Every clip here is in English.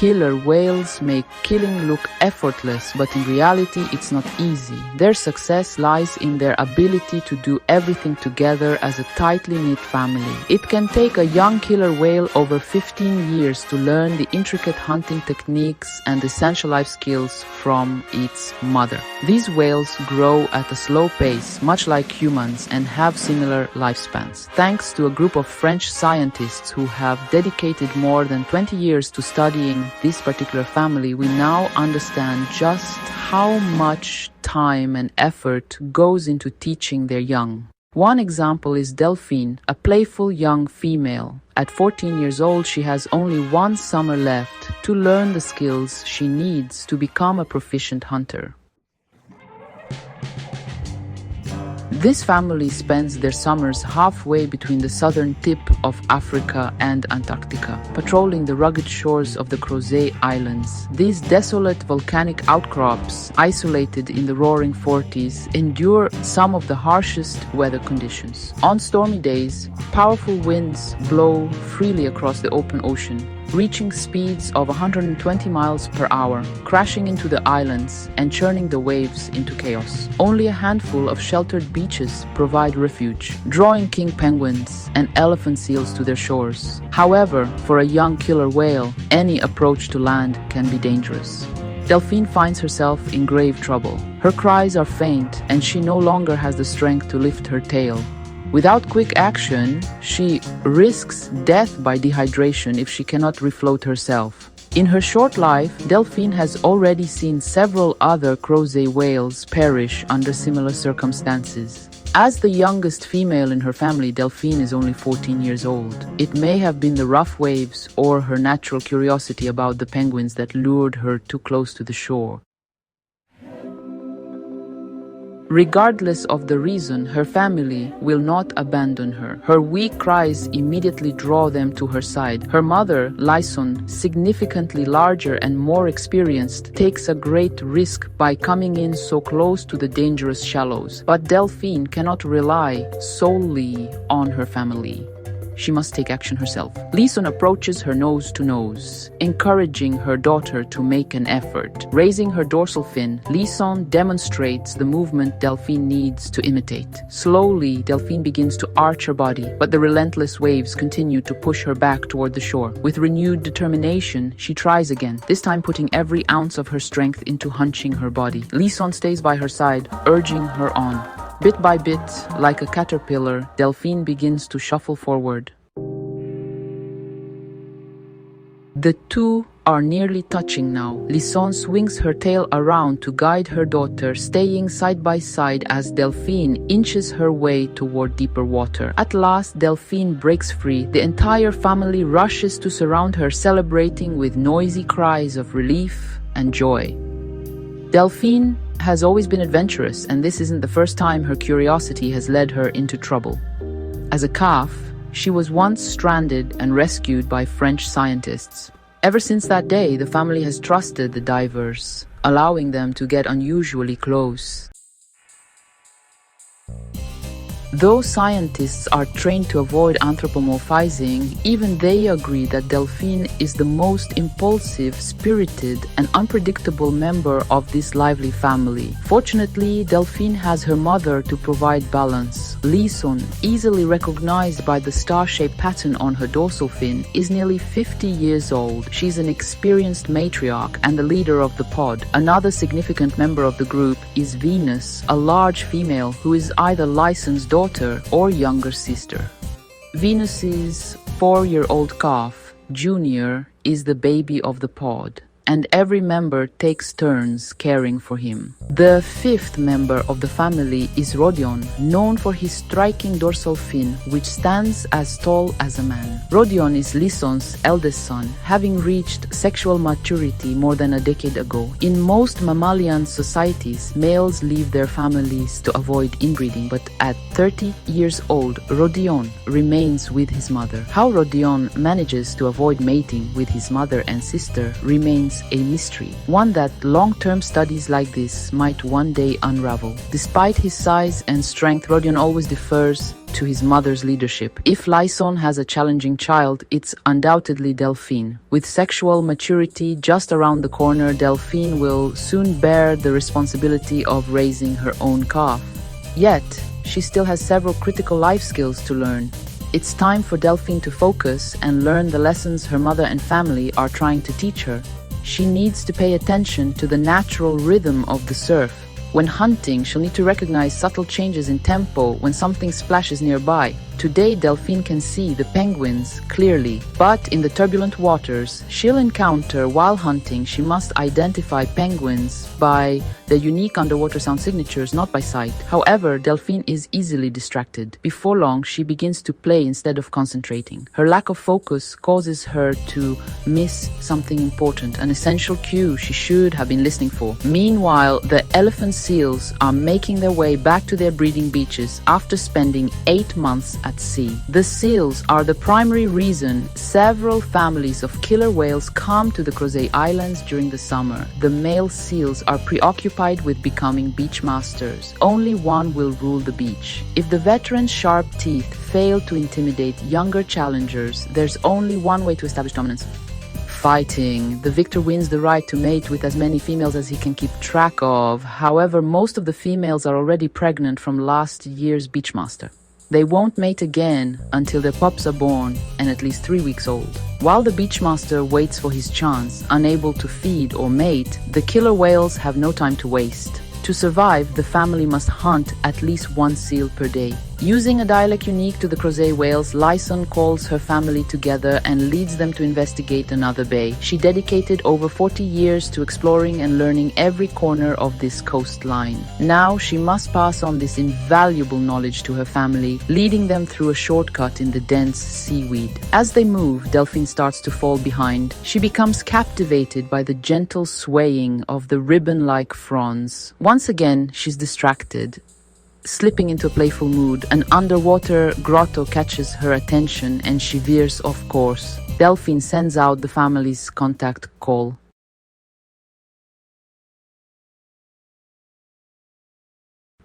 killer whales make killing look effortless, but in reality it's not easy. Their success lies in their ability to do everything together as a tightly knit family. It can take a young killer whale over 15 years to learn the intricate hunting techniques and essential life skills from its mother. These whales grow at a slow pace, much like humans, and have similar lifespans. Thanks to a group of French scientists who have dedicated more than 20 years to studying this particular family, we now understand just how much time and effort goes into teaching their young. One example is Delphine, a playful young female. At 14 years old, she has only one summer left to learn the skills she needs to become a proficient hunter. This family spends their summers halfway between the southern tip of Africa and Antarctica, patrolling the rugged shores of the Crozet Islands. These desolate volcanic outcrops, isolated in the roaring Forties, endure some of the harshest weather conditions. On stormy days, powerful winds blow freely across the open ocean, reaching speeds of 120 miles per hour, crashing into the islands and churning the waves into chaos. Only a handful of sheltered beaches provide refuge, drawing king penguins and elephant seals to their shores. However, for a young killer whale, any approach to land can be dangerous. Delphine finds herself in grave trouble. Her cries are faint, and she no longer has the strength to lift her tail. Without quick action, she risks death by dehydration if she cannot refloat herself. In her short life, Delphine has already seen several other Crozet whales perish under similar circumstances. As the youngest female in her family, Delphine is only 14 years old. It may have been the rough waves or her natural curiosity about the penguins that lured her too close to the shore. Regardless of the reason, her family will not abandon her. Her weak cries immediately draw them to her side. Her mother, Lyson, significantly larger and more experienced, takes a great risk by coming in so close to the dangerous shallows. But Delphine cannot rely solely on her family. She must take action herself. Lyson approaches her nose to nose, encouraging her daughter to make an effort. Raising her dorsal fin, Lyson demonstrates the movement Delphine needs to imitate. Slowly, Delphine begins to arch her body, but the relentless waves continue to push her back toward the shore. With renewed determination, she tries again, this time putting every ounce of her strength into hunching her body. Lyson stays by her side, urging her on. Bit by bit, like a caterpillar, Delphine begins to shuffle forward. The two are nearly touching now. Lyson swings her tail around to guide her daughter, staying side by side as Delphine inches her way toward deeper water. At last, Delphine breaks free. The entire family rushes to surround her, celebrating with noisy cries of relief and joy. Delphine has always been adventurous, and this isn't the first time her curiosity has led her into trouble. As a calf, she was once stranded and rescued by French scientists. Ever since that day, the family has trusted the divers, allowing them to get unusually close. Though scientists are trained to avoid anthropomorphizing, even they agree that Delphine is the most impulsive, spirited, and unpredictable member of this lively family. Fortunately, Delphine has her mother to provide balance. Lyson, easily recognized by the star-shaped pattern on her dorsal fin, is nearly 50 years old. She's an experienced matriarch and the leader of the pod. Another significant member of the group is Venus, a large female who is either Lyson's daughter or younger sister. Venus's 4-year-old calf, Junior, is the baby of the pod, and every member takes turns caring for him. The 5th member of the family is Rodion, known for his striking dorsal fin, which stands as tall as a man. Rodion is Lyson's eldest son, having reached sexual maturity more than a decade ago. In most mammalian societies, males leave their families to avoid inbreeding, but at 30 years old, Rodion remains with his mother. How Rodion manages to avoid mating with his mother and sister remains remains a mystery, one that long-term studies like this might one day unravel. Despite his size and strength, Rodion always defers to his mother's leadership. If Lyson has a challenging child, it's undoubtedly Delphine. With sexual maturity just around the corner, Delphine will soon bear the responsibility of raising her own calf. Yet, she still has several critical life skills to learn. It's time for Delphine to focus and learn the lessons her mother and family are trying to teach her. She needs to pay attention to the natural rhythm of the surf. When hunting, she'll need to recognize subtle changes in tempo when something splashes nearby. Today, Delphine can see the penguins clearly, but in the turbulent waters she'll encounter while hunting, she must identify penguins by their unique underwater sound signatures, not by sight. However, Delphine is easily distracted. Before long, she begins to play instead of concentrating. Her lack of focus causes her to miss something important, an essential cue she should have been listening for. Meanwhile, the elephant seals are making their way back to their breeding beaches after spending 8 months at sea. The seals are the primary reason several families of killer whales come to the Crozet Islands during the summer. The male seals are preoccupied with becoming beach masters. Only one will rule the beach. If the veteran's sharp teeth fail to intimidate younger challengers, there's only one way to establish dominance: fighting. The victor wins the right to mate with as many females as he can keep track of. However, most of the females are already pregnant from last year's beachmaster. They won't mate again until their pups are born and at least 3 weeks old. While the beachmaster waits for his chance, unable to feed or mate, the killer whales have no time to waste. To survive, the family must hunt at least 1 seal per day. Using a dialect unique to the Crozet whales, Lyson calls her family together and leads them to investigate another bay. She dedicated over 40 years to exploring and learning every corner of this coastline. Now she must pass on this invaluable knowledge to her family, leading them through a shortcut in the dense seaweed. As they move, Delphine starts to fall behind. She becomes captivated by the gentle swaying of the ribbon-like fronds. Once again, she's distracted. Slipping into a playful mood, an underwater grotto catches her attention and she veers off course. Delphine sends out the family's contact call.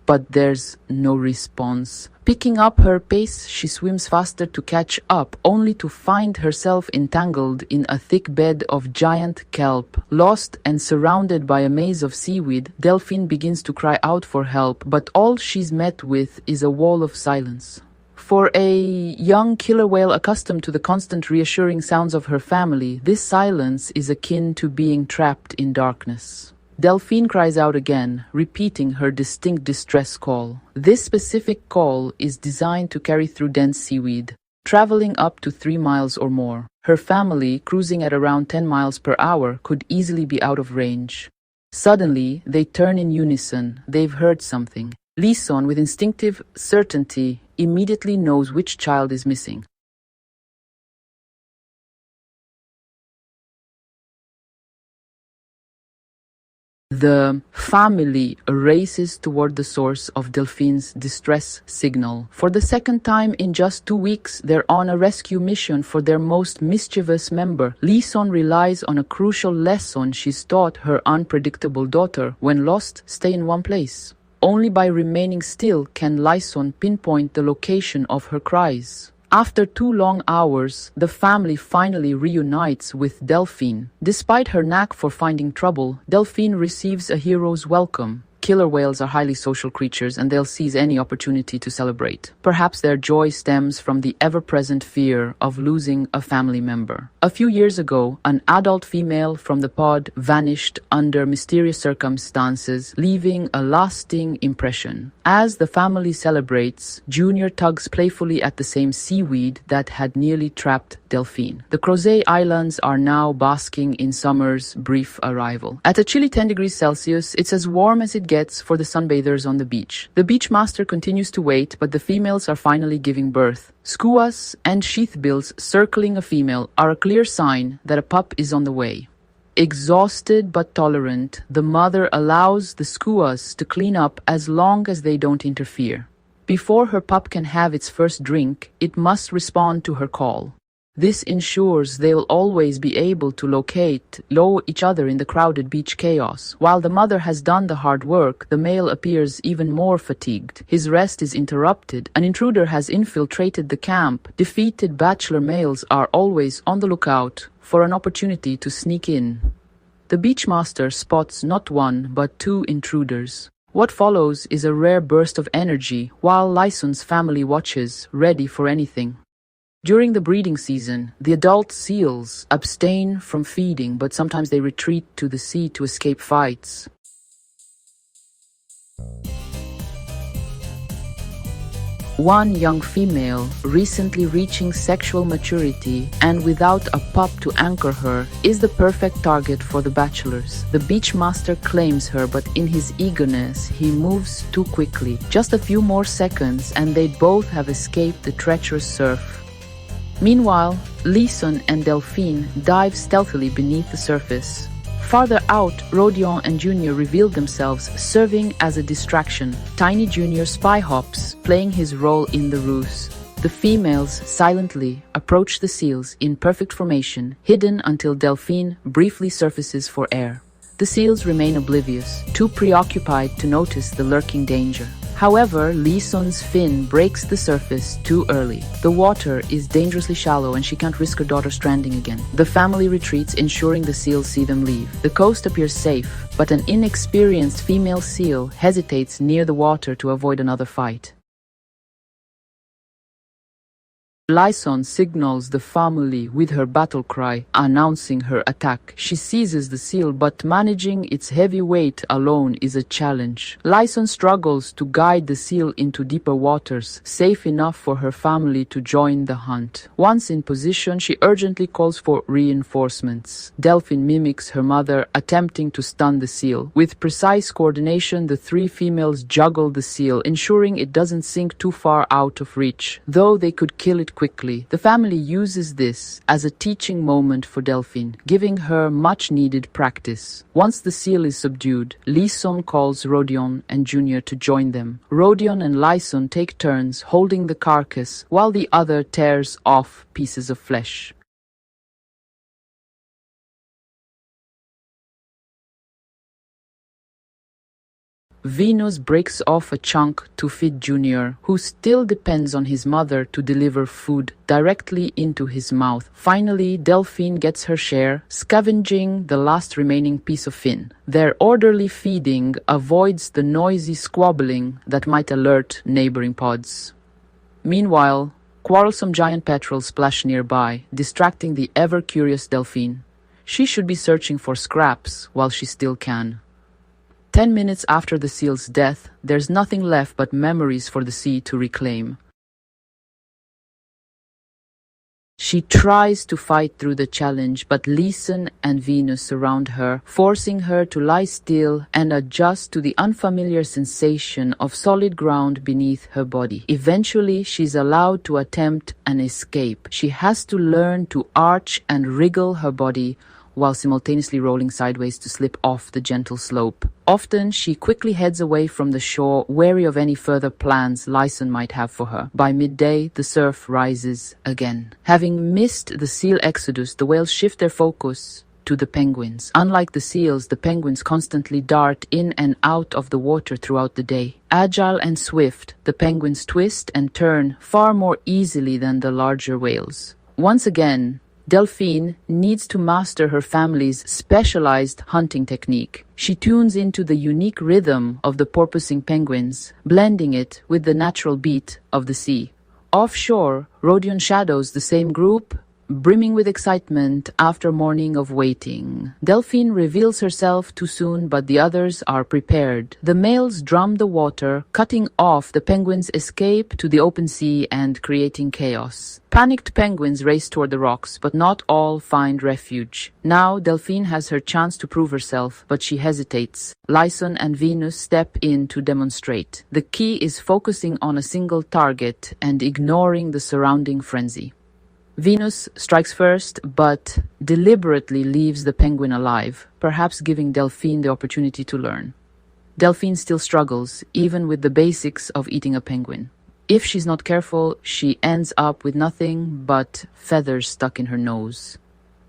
But there's no response. Picking up her pace, she swims faster to catch up, only to find herself entangled in a thick bed of giant kelp. Lost and surrounded by a maze of seaweed, Delphine begins to cry out for help, but all she's met with is a wall of silence. For a young killer whale accustomed to the constant reassuring sounds of her family, this silence is akin to being trapped in darkness. Delphine cries out again, repeating her distinct distress call. This specific call is designed to carry through dense seaweed, traveling up to 3 miles or more. Her family, cruising at around 10 miles per hour, could easily be out of range. Suddenly, they turn in unison. They've heard something. Lyson, with instinctive certainty, immediately knows which child is missing. The family races toward the source of Delphine's distress signal. For the second time in just 2 weeks, they're on a rescue mission for their most mischievous member. Lyson relies on a crucial lesson she's taught her unpredictable daughter. When lost, stay in one place. Only by remaining still can Lyson pinpoint the location of her cries. After 2 long hours, the family finally reunites with Delphine. Despite her knack for finding trouble, Delphine receives a hero's welcome. Killer whales are highly social creatures and they'll seize any opportunity to celebrate. Perhaps their joy stems from the ever-present fear of losing a family member. A few years ago, an adult female from the pod vanished under mysterious circumstances, leaving a lasting impression. As the family celebrates, Junior tugs playfully at the same seaweed that had nearly trapped Delphine. The Crozet Islands are now basking in summer's brief arrival. At a chilly 10 degrees Celsius, it's as warm as it gets for the sunbathers on the beach. The beach master continues to wait, but the females are finally giving birth. Skuas and sheathbills circling a female are a clear sign that a pup is on the way. Exhausted but tolerant, the mother allows the skuas to clean up as long as they don't interfere. Before her pup can have its first drink, it must respond to her call. This ensures they'll always be able to locate each other in the crowded beach chaos. While the mother has done the hard work, the male appears even more fatigued. His rest is interrupted. An intruder has infiltrated the camp. Defeated bachelor males are always on the lookout for an opportunity to sneak in. The beachmaster spots not one but two intruders. What follows is a rare burst of energy, while Lyson's family watches, ready for anything. During the breeding season, the adult seals abstain from feeding, but sometimes they retreat to the sea to escape fights. One young female, recently reaching sexual maturity and without a pup to anchor her, is the perfect target for the bachelors. The beachmaster claims her, but in his eagerness, he moves too quickly. Just a few more seconds and they both have escaped the treacherous surf. Meanwhile, Lyson and Delphine dive stealthily beneath the surface. Farther out, Rodion and Junior revealed themselves, serving as a distraction. Tiny Junior spy hops, playing his role in the ruse. The females silently approach the seals in perfect formation, hidden until Delphine briefly surfaces for air. The seals remain oblivious, too preoccupied to notice the lurking danger. However, Lyson's fin breaks the surface too early. The water is dangerously shallow and she can't risk her daughter stranding again. The family retreats, ensuring the seals see them leave. The coast appears safe, but an inexperienced female seal hesitates near the water to avoid another fight. Lyson signals the family with her battle cry, announcing her attack. She seizes the seal, but managing its heavy weight alone is a challenge. Lyson struggles to guide the seal into deeper waters, safe enough for her family to join the hunt. Once in position, she urgently calls for reinforcements. Delphine mimics her mother, attempting to stun the seal. With precise coordination, the three females juggle the seal, ensuring it doesn't sink too far out of reach, though they could kill it quickly. The family uses this as a teaching moment for Delphine, giving her much-needed practice. Once the seal is subdued, Lyson calls Rodion and Junior to join them. Rodion and Lyson take turns holding the carcass, while the other tears off pieces of flesh. Venus breaks off a chunk to feed Junior, who still depends on his mother to deliver food directly into his mouth. Finally, Delphine gets her share, scavenging the last remaining piece of fin. Their orderly feeding avoids the noisy squabbling that might alert neighboring pods. Meanwhile, quarrelsome giant petrels splash nearby, distracting the ever-curious Delphine. She should be searching for scraps while she still can. 10 minutes after the seal's death, there's nothing left but memories for the sea to reclaim. She tries to fight through the challenge, but Lyson and Venus surround her, forcing her to lie still and adjust to the unfamiliar sensation of solid ground beneath her body. Eventually, she's allowed to attempt an escape. She has to learn to arch and wriggle her body while simultaneously rolling sideways to slip off the gentle slope. Often, she quickly heads away from the shore, wary of any further plans Lyson might have for her. By midday, the surf rises again. Having missed the seal exodus, the whales shift their focus to the penguins. Unlike the seals, the penguins constantly dart in and out of the water throughout the day. Agile and swift, the penguins twist and turn far more easily than the larger whales. Once again, Delphine needs to master her family's specialized hunting technique. She tunes into the unique rhythm of the porpoising penguins, blending it with the natural beat of the sea. Offshore, Rodion shadows the same group, brimming with excitement after morning of waiting. Delphine reveals herself too soon, but the others are prepared. The males drum the water, cutting off the penguins' escape to the open sea and creating chaos. Panicked penguins race toward the rocks, but not all find refuge. Now Delphine has her chance to prove herself, but she hesitates. Lyson and Venus step in to demonstrate. The key is focusing on a single target and ignoring the surrounding frenzy. Venus strikes first, but deliberately leaves the penguin alive, perhaps giving Delphine the opportunity to learn. Delphine still struggles, even with the basics of eating a penguin. If she's not careful, she ends up with nothing but feathers stuck in her nose.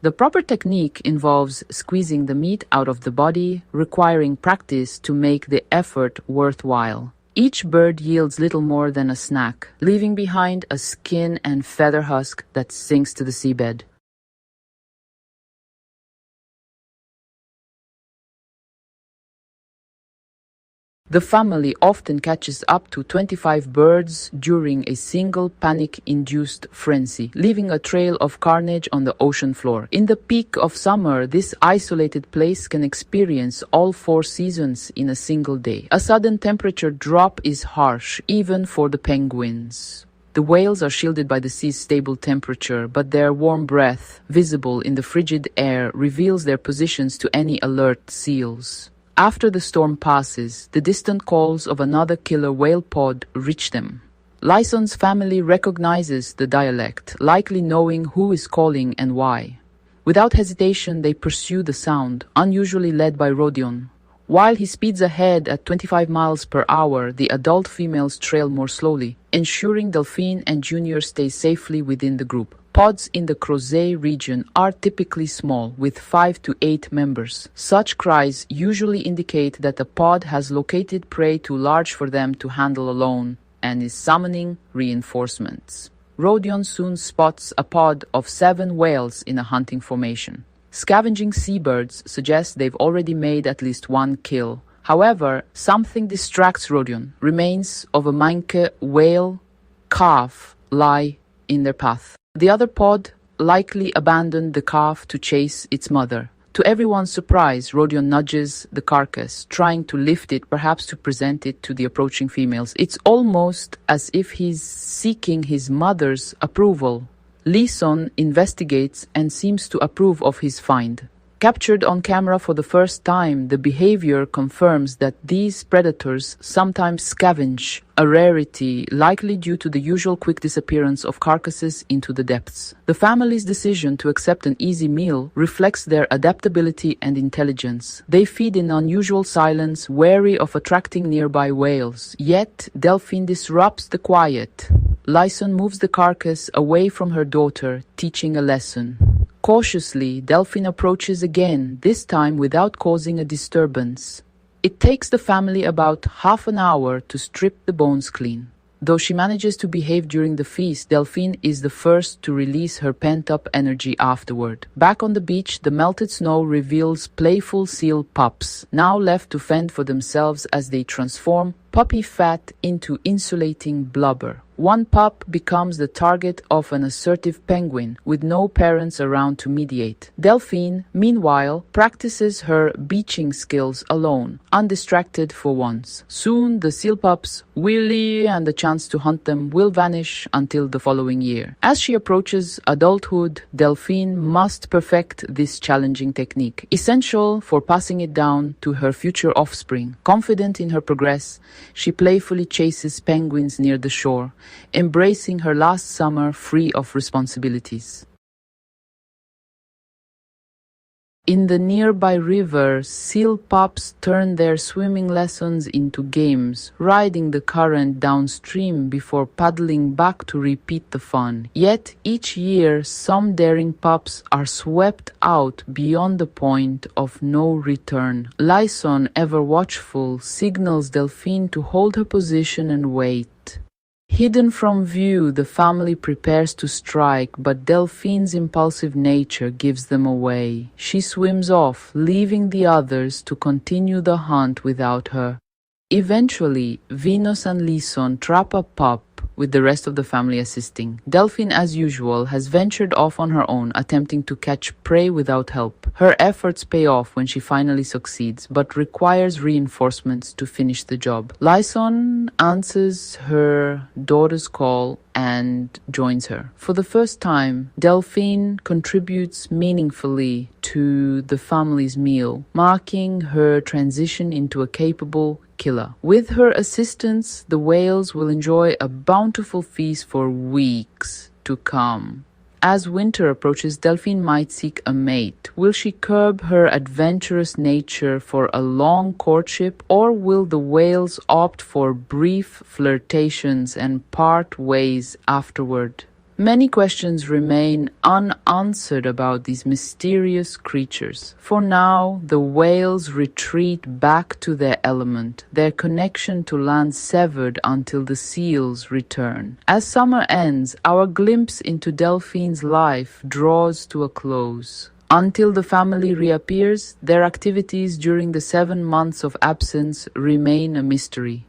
The proper technique involves squeezing the meat out of the body, requiring practice to make the effort worthwhile. Each bird yields little more than a snack, leaving behind a skin and feather husk that sinks to the seabed. The family often catches up to 25 birds during a single panic-induced frenzy, leaving a trail of carnage on the ocean floor. In the peak of summer, this isolated place can experience all 4 seasons in a single day. A sudden temperature drop is harsh, even for the penguins. The whales are shielded by the sea's stable temperature, but their warm breath, visible in the frigid air, reveals their positions to any alert seals. After the storm passes, the distant calls of another killer whale pod reach them. Lyson's family recognizes the dialect, likely knowing who is calling and why. Without hesitation, they pursue the sound, unusually led by Rodion. While he speeds ahead at 25 miles per hour, the adult females trail more slowly, ensuring Delphine and Junior stay safely within the group. Pods in the Crozet region are typically small, with 5 to 8 members. Such cries usually indicate that the pod has located prey too large for them to handle alone and is summoning reinforcements. Rodion soon spots a pod of 7 whales in a hunting formation. Scavenging seabirds suggest they've already made at least 1 kill. However, something distracts Rodion. Remains of a Manke whale calf lie in their path. The other pod likely abandoned the calf to chase its mother. To everyone's surprise, Rodion nudges the carcass, trying to lift it, perhaps to present it to the approaching females. It's almost as if he's seeking his mother's approval. Lyson investigates and seems to approve of his find. Captured on camera for the first time, the behavior confirms that these predators sometimes scavenge, a rarity likely due to the usual quick disappearance of carcasses into the depths. The family's decision to accept an easy meal reflects their adaptability and intelligence. They feed in unusual silence, wary of attracting nearby whales. Yet, Delphine disrupts the quiet. Lyson moves the carcass away from her daughter, teaching a lesson. Cautiously, Delphine approaches again, this time without causing a disturbance. It takes the family about half an hour to strip the bones clean. Though she manages to behave during the feast, Delphine is the first to release her pent-up energy afterward. Back on the beach, the melted snow reveals playful seal pups, now left to fend for themselves as they transform puppy fat into insulating blubber. One pup becomes the target of an assertive penguin, with no parents around to mediate. Delphine, meanwhile, practices her beaching skills alone, undistracted for once. Soon, the seal pups will leave and the chance to hunt them will vanish until the following year. As she approaches adulthood, Delphine must perfect this challenging technique, essential for passing it down to her future offspring. Confident in her progress, she playfully chases penguins near the shore, embracing her last summer free of responsibilities. In the nearby river, seal pups turn their swimming lessons into games, riding the current downstream before paddling back to repeat the fun. Yet each year, some daring pups are swept out beyond the point of no return. Lyson, ever watchful, signals Delphine to hold her position and wait. Hidden from view, the family prepares to strike, but Delphine's impulsive nature gives them away. She swims off, leaving the others to continue the hunt without her. Eventually, Venus and Lyson trap a pup, with the rest of the family assisting. Delphine, as usual, has ventured off on her own, attempting to catch prey without help. Her efforts pay off when she finally succeeds, but requires reinforcements to finish the job. Lyson answers her daughter's call and joins her. For the first time, Delphine contributes meaningfully to the family's meal, marking her transition into a capable killer. With her assistance, the whales will enjoy a bountiful feast for weeks to come. As winter approaches, Delphine might seek a mate. Will she curb her adventurous nature for a long courtship, or will the whales opt for brief flirtations and part ways afterward? Many questions remain unanswered about these mysterious creatures. For now, the whales retreat back to their element, their connection to land severed until the seals return. As summer ends, our glimpse into Delphine's life draws to a close. Until the family reappears, their activities during the 7 months of absence remain a mystery.